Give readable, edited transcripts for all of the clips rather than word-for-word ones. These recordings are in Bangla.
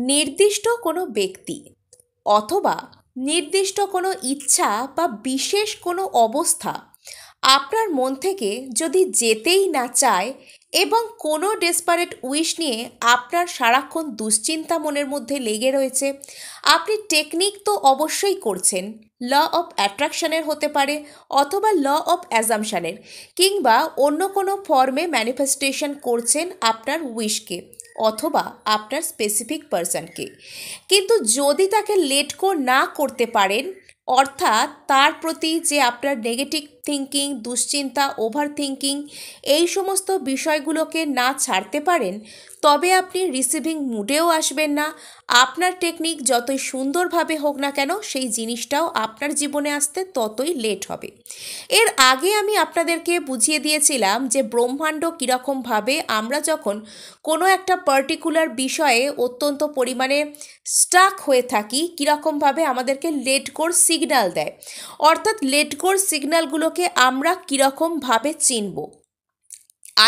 নির্দিষ্ট কোনো ব্যক্তি অথবা নির্দিষ্ট কোনো ইচ্ছা বা বিশেষ কোনো অবস্থা আপনার মন থেকে যদি যেতেই না চায় এবং কোনো ডেসপারেট উইশ নিয়ে আপনার সারাক্ষণ দুশ্চিন্তা মনের মধ্যে লেগে রয়েছে, আপনি টেকনিক তো অবশ্যই করছেন, ল অফ অ্যাট্রাকশনের হতে পারে অথবা ল অফ অ্যাজামশানের, কিংবা অন্য কোনো ফর্মে ম্যানিফেস্টেশন করছেন আপনার উইশকে অথবা আপনার স্পেসিফিক পার্সনকে। কিন্তু যদি তাকে লেট গো না করতে পারেন, অর্থাৎ তার প্রতি যে আপনার নেগেটিভ থিঙ্কিং, দুশ্চিন্তা, ওভার থিঙ্কিং, এই সমস্ত বিষয়গুলোকে না ছাড়তে পারেন, তবে আপনি রিসিভিং মুডেও আসবেন না। আপনার টেকনিক যতই সুন্দরভাবে হোক না কেন, সেই জিনিসটাও আপনার জীবনে আসতে ততই লেট হবে। এর আগে আমি আপনাদেরকে বুঝিয়ে দিয়েছিলাম যে ব্রহ্মাণ্ড কীরকমভাবে আমরা যখন কোনো একটা পার্টিকুলার বিষয়ে অত্যন্ত পরিমাণে স্টাক হয়ে থাকি, কীরকমভাবে আমাদেরকে লেট গোর সিগন্যাল দেয়, অর্থাৎ লেট গোর সিগন্যালগুলোকে আমরা কীরকমভাবে চিনব।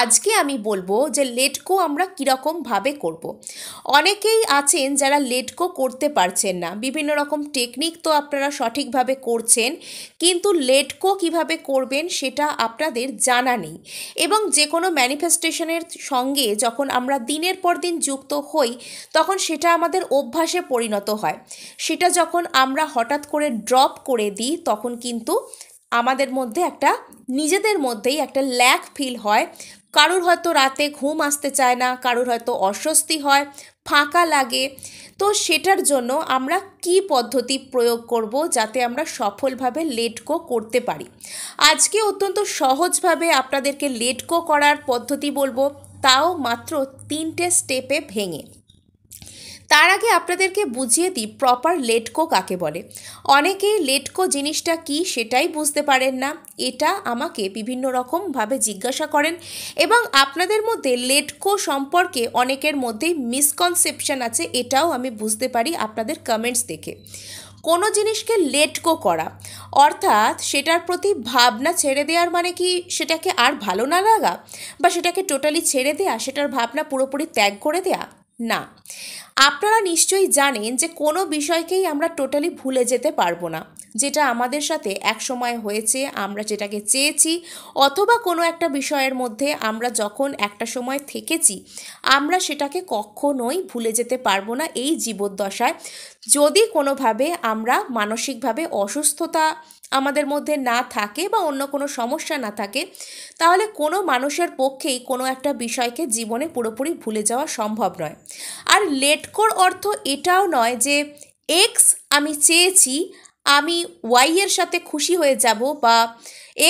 আজকে আমি বলবো যে লেট গো আমরা কীরকমভাবে করব। অনেকেই আছেন যারা লেট গো করতে পারছেন না, বিভিন্ন রকম টেকনিক তো আপনারা সঠিকভাবে করছেন, কিন্তু লেট গো কীভাবে করবেন সেটা আপনাদের জানা নেই। এবং যে কোনো ম্যানিফেস্টেশনের সঙ্গে যখন আমরা দিনের পর দিন যুক্ত হই, তখন সেটা আমাদের অভ্যাসে পরিণত হয়। সেটা যখন আমরা হঠাৎ করে ড্রপ করে দিই, তখন কিন্তু আমাদের মধ্যে একটা নিজেদের মধ্যেই একটা ল্যাক ফিল হয়। কারুর হয়তো রাতে ঘুম আসতে চায় না, কারুর হয়তো অস্বস্তি হয়, ফাঁকা লাগে। তো সেটার জন্য আমরা কি পদ্ধতি প্রয়োগ করব যাতে আমরা সফলভাবে লেট গো করতে পারি। আজকে অত্যন্ত সহজভাবে আপনাদেরকে লেট গো করার পদ্ধতি বলবো, তাও মাত্র 3টে স্টেপে ভেঙে। তার আগে আপনাদেরকে বুঝিয়ে দিই প্রপার লেট গো কাকে বলে। অনেকেই লেট গো জিনিসটা কি সেটাই বুঝতে পারেন না, এটা আমাকে বিভিন্ন রকমভাবে জিজ্ঞাসা করেন। এবং আপনাদের মধ্যে লেট গো সম্পর্কে অনেকের মধ্যেই মিসকনসেপশন আছে, এটাও আমি বুঝতে পারি আপনাদের কমেন্টস দেখে। কোনো জিনিসকে লেট গো করা অর্থাৎ সেটার প্রতি ভাবনা ছেড়ে দেওয়ার মানে কি সেটাকে আর ভালো না লাগা, বা সেটাকে টোটালি ছেড়ে দেয়া, সেটার ভাবনা পুরোপুরি ত্যাগ করে দেয়া না। আপনারা নিশ্চয়ই জানেন যে কোনো বিষয়কেই আমরা টোটালি ভুলে যেতে পারবো না। যেটা আমাদের সাথে এক সময় হয়েছে, আমরা যেটাকে চেয়েছি, অথবা কোনো একটা বিষয়ের মধ্যে আমরা যখন একটা সময় থেকেছি, আমরা সেটাকে কখনোই ভুলে যেতে পারবো না এই জীবদ্দশায়। যদি কোনোভাবে আমরা মানসিকভাবে অসুস্থতা আমাদের মধ্যে না থাকে বা অন্য কোনো সমস্যা না থাকে, তাহলে কোনো মানুষের পক্ষেই কোনো একটা বিষয়কে জীবনে পুরোপুরি ভুলে যাওয়া সম্ভব নয়। আর লেট গোর অর্থ এটাও নয় যে এক্স আমি চেয়েছি, আমি ওয়াই এর সাথে খুশি হয়ে যাব, বা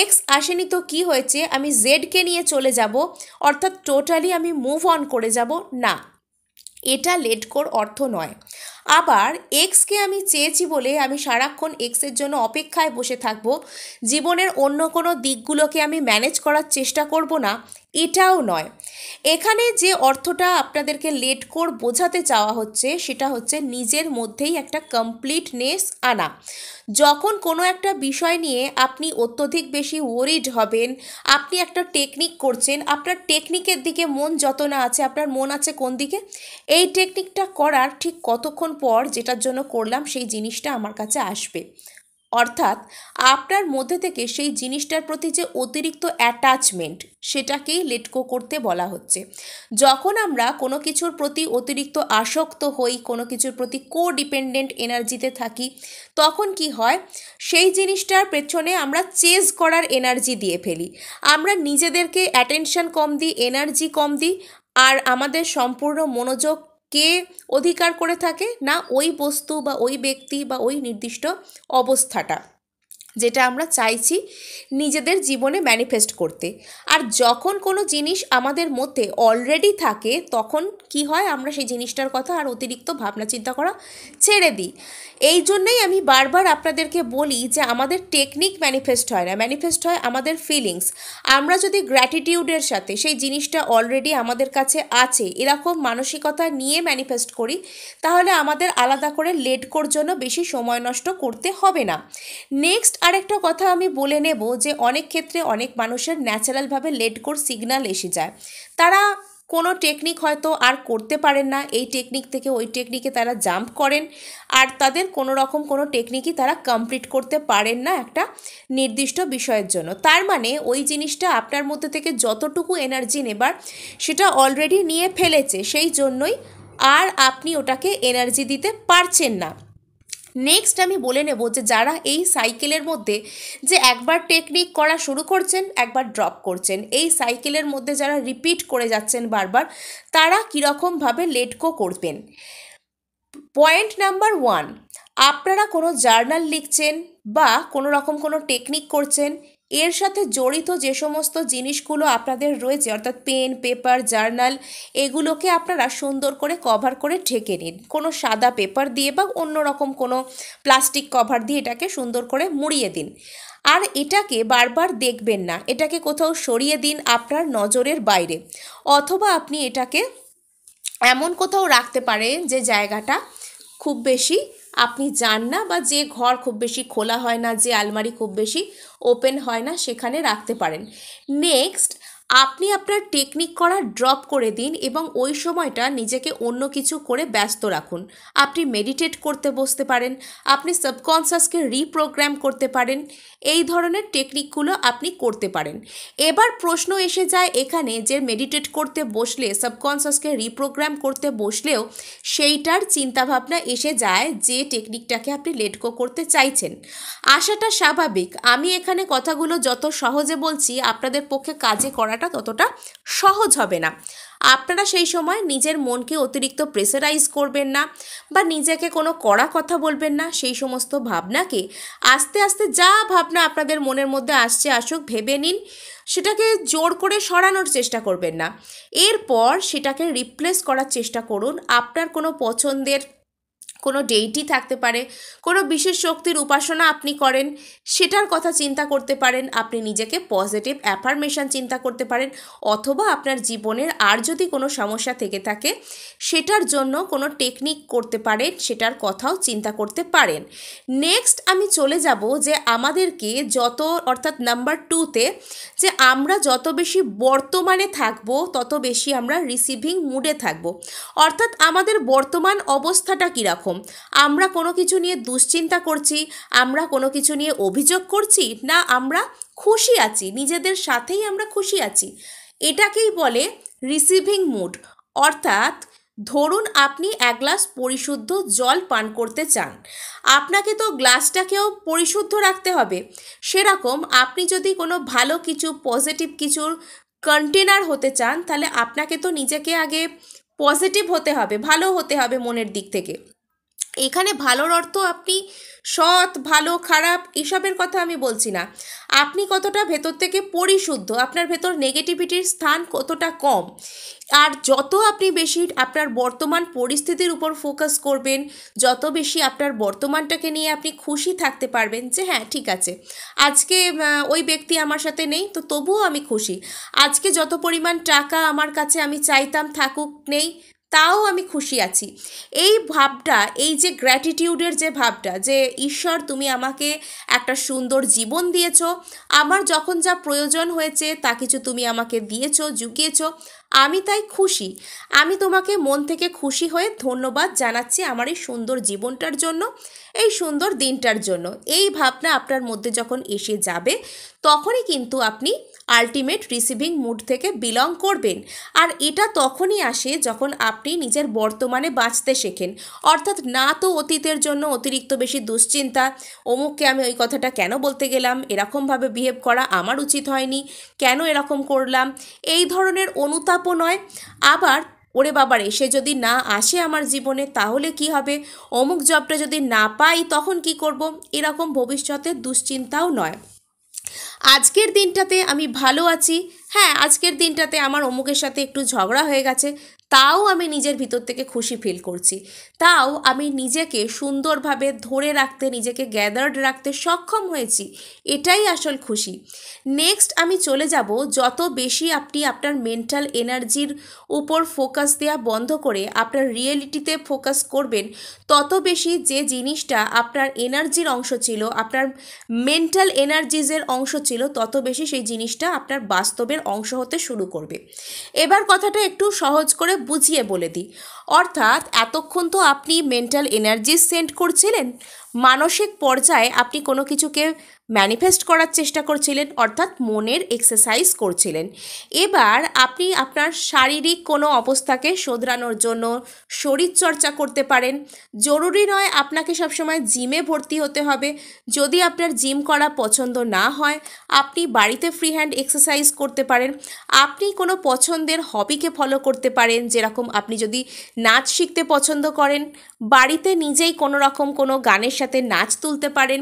এক্স আসেনি তো কি হয়েছে, আমি জেডকে নিয়ে চলে যাব, অর্থাৎ টোটালি আমি মুভ অন করে যাব, না, এটা লেট গোর অর্থ নয়। আবার এক্সকে আমি চেয়েছি বলে আমি সারাক্ষণ এক্সের জন্য অপেক্ষায় বসে থাকবো, জীবনের অন্য কোনো দিকগুলোকে আমি ম্যানেজ করার চেষ্টা করব না, এটাও নয়। এখানে যে অর্থটা আপনাদেরকে লেট গোর বোঝাতে চাওয়া হচ্ছে সেটা হচ্ছে নিজের মধ্যেই একটা কমপ্লিটনেস আনা। যখন কোনো একটা বিষয় নিয়ে আপনি অত্যধিক বেশি ওরিড হবেন, আপনি একটা টেকনিক করছেন, আপনার টেকনিকের দিকে মন যত না আছে, আপনার মন আছে কোন দিকে, এই টেকনিকটা করার ঠিক কতক্ষণ পর যেটার জন্য করলাম সেই জিনিসটা আমার কাছে আসবে। অর্থাৎ আপনার মধ্যে থেকে সেই জিনিসটার প্রতি যে অতিরিক্ত অ্যাটাচমেন্ট, সেটাকেই লেট গো করতে বলা হচ্ছে। যখন আমরা কোনো কিছুর প্রতি অতিরিক্ত আসক্ত হই, কোনো কিছুর প্রতি কোডিপেন্ডেন্ট এনার্জিতে থাকি, তখন কি হয়, সেই জিনিসটার পেছনে আমরা চেজ করার এনার্জি দিয়ে ফেলি। আমরা নিজেদেরকে অ্যাটেনশন কম দিই, এনার্জি কম দিই, আর আমাদের সম্পূর্ণ মনোযোগ কে অধিকার করে থাকে না, ওই বস্তু বা ওই ব্যক্তি বা ওই নির্দিষ্ট অবস্থাটা যেটা আমরা চাইছি নিজেদের জীবনে ম্যানিফেস্ট করতে। আর যখন কোনো জিনিস আমাদের মধ্যে অলরেডি থাকে, তখন কি হয়, আমরা সেই জিনিসটার কথা আর অতিরিক্ত ভাবনা চিন্তা করা ছেড়ে দিই। এই জন্যই আমি বারবার আপনাদেরকে বলি যে আমাদের টেকনিক ম্যানিফেস্ট হয় না, ম্যানিফেস্ট হয় আমাদের ফিলিংস। আমরা যদি গ্র্যাটিটিউডের সাথে সেই জিনিসটা অলরেডি আমাদের কাছে আছে এরকম মানসিকতা নিয়ে ম্যানিফেস্ট করি, তাহলে আমাদের আলাদা করে লেট গোর জন্য বেশি সময় নষ্ট করতে হবে না। নেক্সট আরেকটা কথা আমি বলে নেব যে অনেক ক্ষেত্রে অনেক মানুষের ন্যাচারালভাবে লেট গোর সিগন্যাল এসে যায়। তারা কোনো টেকনিক হয়তো আর করতে পারেন না, এই টেকনিক থেকে ওই টেকনিকে তারা জাম্প করেন, আর তাদের কোনো রকম কোনো টেকনিকই তারা কমপ্লিট করতে পারেন না একটা নির্দিষ্ট বিষয়ের জন্য। তার মানে ওই জিনিসটা আপনার মধ্যে থেকে যতটুকু এনার্জি নেবার সেটা অলরেডি নিয়ে ফেলেছে, সেই জন্যই আর আপনি ওটাকে এনার্জি দিতে পারছেন না। নেক্সট আমি বলে নেব যে যারা এই সাইকেলের মধ্যে যে একবার টেকনিক করা শুরু করছেন একবার ড্রপ করছেন, এই সাইকেলের মধ্যে যারা রিপিট করে যাচ্ছেন বারবার, তারা কীরকমভাবে লেট গো করবেন। পয়েন্ট নাম্বার 1, আপনারা কোনো জার্নাল লিখছেন বা কোনো রকম কোনো টেকনিক করছেন, এর সাথে জড়িত যে সমস্ত জিনিসগুলো আপনাদের রয়েছে অর্থাৎ পেন, পেপার, জার্নাল, এগুলোকে আপনারা সুন্দর করে কভার করে ঢেকে নিন কোনো সাদা পেপার দিয়ে বা অন্য রকম কোনো প্লাস্টিক কভার দিয়ে এটাকে সুন্দর করে মুড়িয়ে দিন। আর এটাকে বারবার দেখবেন না, এটাকে কোথাও সরিয়ে দিন আপনার নজরের বাইরে, অথবা আপনি এটাকে এমন কোথাও রাখতে পারেন যে জায়গাটা খুব বেশি আপনি যান না, বা যে ঘর খুব বেশি খোলা হয় না, যে আলমারি খুব বেশি ওপেন হয় না, সেখানে রাখতে পারেন। নেক্সট, আপনি আপনার টেকনিক করা ড্রপ করে দিন এবং ওই সময়টা নিজেকে অন্য কিছু করে ব্যস্ত রাখুন। আপনি মেডিটেট করতে বসতে পারেন, আপনি সাবকনসিয়াসকে রিপ্রোগ্রাম করতে পারেন, এই ধরনের টেকনিকগুলো আপনি করতে পারেন। এবার প্রশ্ন এসে যায় এখানে যে মেডিটেট করতে বসলে, সাবকনসিয়াসকে রিপ্রোগ্রাম করতে বসলেও সেইটার চিন্তাভাবনা এসে যায় যে টেকনিকটাকে আপনি লেট গো করতে চাইছেন। আশাটা স্বাভাবিক, আমি এখানে কথাগুলো যত সহজে বলছি আপনাদের পক্ষে কাজে করাটা ততটা সহজ হবে না। আপনারা সেই সময় নিজের মনকে অতিরিক্ত প্রেসারাইজ করবেন না বা নিজেকে কোনো কড়া কথা বলবেন না, সেই সমস্ত ভাবনাকে আস্তে আস্তে যা ভাবনা আপনাদের মনের মধ্যে আসছে আসুক ভেবে নিন, সেটাকে জোর করে সরানোর চেষ্টা করবেন না। এরপর সেটাকে রিপ্লেস করার চেষ্টা করুন। আপনার কোনো পছন্দের কোনো ডেইটি থাকতে পারে, কোনো বিশেষ শক্তির উপাসনা আপনি করেন, সেটার কথা চিন্তা করতে পারেন, আপনি নিজেকে পজিটিভ অ্যাফার্মেশন চিন্তা করতে পারেন, অথবা আপনার জীবনের আর যদি কোনো সমস্যা থেকে থাকে সেটার জন্য কোনো টেকনিক করতে পারেন, সেটার কথাও চিন্তা করতে পারেন। নেক্সট আমি চলে যাব যে আমাদেরকে যত, অর্থাৎ নাম্বার 2তে, যে আমরা যত বেশি বর্তমানে থাকব তত বেশি আমরা রিসিভিং মুডে থাকব। অর্থাৎ আমাদের বর্তমান অবস্থাটা কীরকম, আমরা কোনো কিছু নিয়ে দুশ্চিন্তা করছি, আমরা কোনো কিছু নিয়ে অভিযোগ করছি, না আমরা খুশি আছি, নিজেদের সাথেই আমরা খুশি আছি, এটাকেই বলে রিসিভিং মুড। অর্থাৎ ধরুন আপনি এক গ্লাস পরিশুদ্ধ জল পান করতে চান, আপনাকে তো গ্লাসটাকেও পরিশুদ্ধ রাখতে হবে। সেরকম আপনি যদি কোনো ভালো কিছু, পজিটিভ কিছুর কন্টেনার হতে চান, তাহলে আপনাকে তো নিজেকে আগে পজিটিভ হতে হবে, ভালো হতে হবে মনের দিক থেকে। এখানে ভালোর অর্থ আপনি সৎ, ভালো, খারাপ এসবের কথা আমি বলছি না, আপনি কতটা ভেতর থেকে পরিশুদ্ধ, আপনার ভেতর নেগেটিভিটির স্থান কতটা কম। আর যত আপনি বেশি আপনার বর্তমান পরিস্থিতির উপর ফোকাস করবেন, যত বেশি আপনার বর্তমানটাকে নিয়ে আপনি খুশি থাকতে পারবেন যে হ্যাঁ ঠিক আছে, আজকে ওই ব্যক্তি আমার সাথে নেই তো তবুও আমি খুশি, আজকে যত পরিমাণ টাকা আমার কাছে আমি চাইতাম থাকুক নেই তাও আমি খুশি আছি, এই ভাবটা, এই যে গ্র্যাটিটিউডের যে ভাবটা, যে ঈশ্বর তুমি আমাকে একটা সুন্দর জীবন দিয়েছো, আমার যখন যা প্রয়োজন হয়েছে তা কিছু তুমি আমাকে দিয়েছো, জুগিয়েছো, আমি তাই খুশি, আমি তোমাকে মন থেকে খুশি হয়ে ধন্যবাদ জানাচ্ছি আমার এই সুন্দর জীবনটার জন্য, এই সুন্দর দিনটার জন্য। এই ভাবনা আপনার মধ্যে যখন এসে যাবে তখনই কিন্তু আপনি আলটিমেট রিসিভিং মুড থেকে বিলং করবেন। আর এটা তখনই আসে যখন আপনি নিজের বর্তমানে বাঁচতে শেখেন, অর্থাৎ না তো অতীতের জন্য অতিরিক্ত বেশি দুশ্চিন্তা, অমুককে আমি ওই কথাটা কেন বলতে গেলাম, এরকমভাবে বিহেভ করা আমার উচিত হয়নি, কেন এরকম করলাম, এই ধরনের অনুতাপও নয়। আবার ওরে বাবারে সে যদি না আসে আমার জীবনে তাহলে কি হবে, অমুক জবটা যদি না পাই তখন কি করব, এরকম ভবিষ্যতের দুশ্চিন্তাও নয়। আজকের দিনটাতে আমি ভালো আছি, হ্যাঁ আজকের দিনটাতে আমার অমুকের সাথে একটু ঝগড়া হয়ে গেছে, তাও আমি নিজের ভিতর থেকে খুশি ফিল করছি, তাও আমি নিজেকে সুন্দরভাবে ধরে রাখতে, নিজেকে গ্যাদার্ড রাখতে সক্ষম হয়েছি, এটাই আসল খুশি। নেক্সট আমি চলে যাব, যত বেশি আপনি আপনার মেন্টাল এনার্জির উপর ফোকাস দেওয়া বন্ধ করে আপনার রিয়েলিটিতে ফোকাস করবেন, তত বেশি যে জিনিসটা আপনার এনার্জির অংশ ছিল, আপনার মেন্টাল এনার্জিজের অংশ ছিল, তত বেশি সেই জিনিসটা আপনার বাস্তবের অংশ হতে শুরু করবে। এবার কথাটা একটু সহজ করে বুঝিয়ে বলে দিই। অর্থাৎ এতক্ষণ তো আপনি মেন্টাল এনার্জি সেন্ড করছিলেন, মানসিক পর্যায়ে আপনি কোনো কিছুকে ম্যানিফেস্ট করার চেষ্টা করছিলেন, অর্থাৎ মনের এক্সারসাইজ করছিলেন। এবার আপনি আপনার শারীরিক কোনো অবস্থাকে শোধরানোর জন্য শরীরচর্চা করতে পারেন। জরুরি নয় আপনাকে সবসময় জিমে ভর্তি হতে হবে। যদি আপনার জিম করা পছন্দ না হয়, আপনি বাড়িতে ফ্রি হ্যান্ড এক্সারসাইজ করতে পারেন। আপনি কোনো পছন্দের হবিকে ফলো করতে পারেন, যেরকম আপনি যদি নাচ শিখতে পছন্দ করেন, বাড়িতে নিজেই কোনো রকম কোনো গানের সাথে নাচ তুলতে পারেন।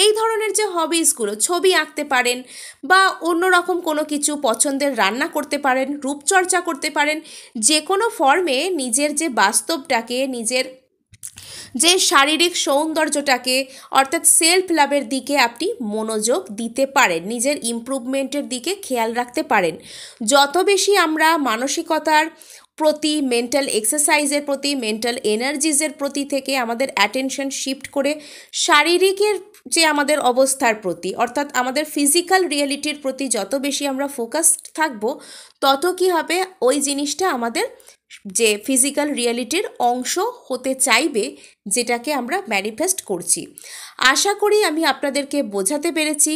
এই ধরনের যে হবিসগুলো, ছবি আঁকতে পারেন বা অন্য রকম কোনো কিছু পছন্দের রান্না করতে পারেন, রূপচর্চা করতে পারেন। যে কোনো ফর্মে নিজের যে বাস্তবটাকে, নিজের যে শারীরিক সৌন্দর্যটাকে, অর্থাৎ সেলফ লাভের দিকে আপনি মনোযোগ দিতে পারেন, নিজের ইমপ্রুভমেন্টের দিকে খেয়াল রাখতে পারেন। যত বেশি আমরা মানসিকতার প্রতি, মেন্টাল এক্সারসাইজের প্রতি, মেন্টাল এনার্জিজের প্রতি থেকে আমাদের অ্যাটেনশন শিফট করে শারীরিকের যে আমাদের অবস্থার প্রতি, অর্থাৎ আমাদের ফিজিক্যাল রিয়েলিটির প্রতি যত বেশি আমরা ফোকাসড থাকব, তত কি হবে, ওই জিনিসটা আমাদের যে ফিজিক্যাল রিয়েলিটির অংশ হতে চাইবে, যেটাকে আমরা ম্যানিফেস্ট করছি। আশা করি আমি আপনাদেরকে বোঝাতে পেরেছি।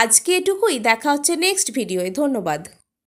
আজকে এটুকুই, দেখা হচ্ছে নেক্সট ভিডিওয়। ধন্যবাদ।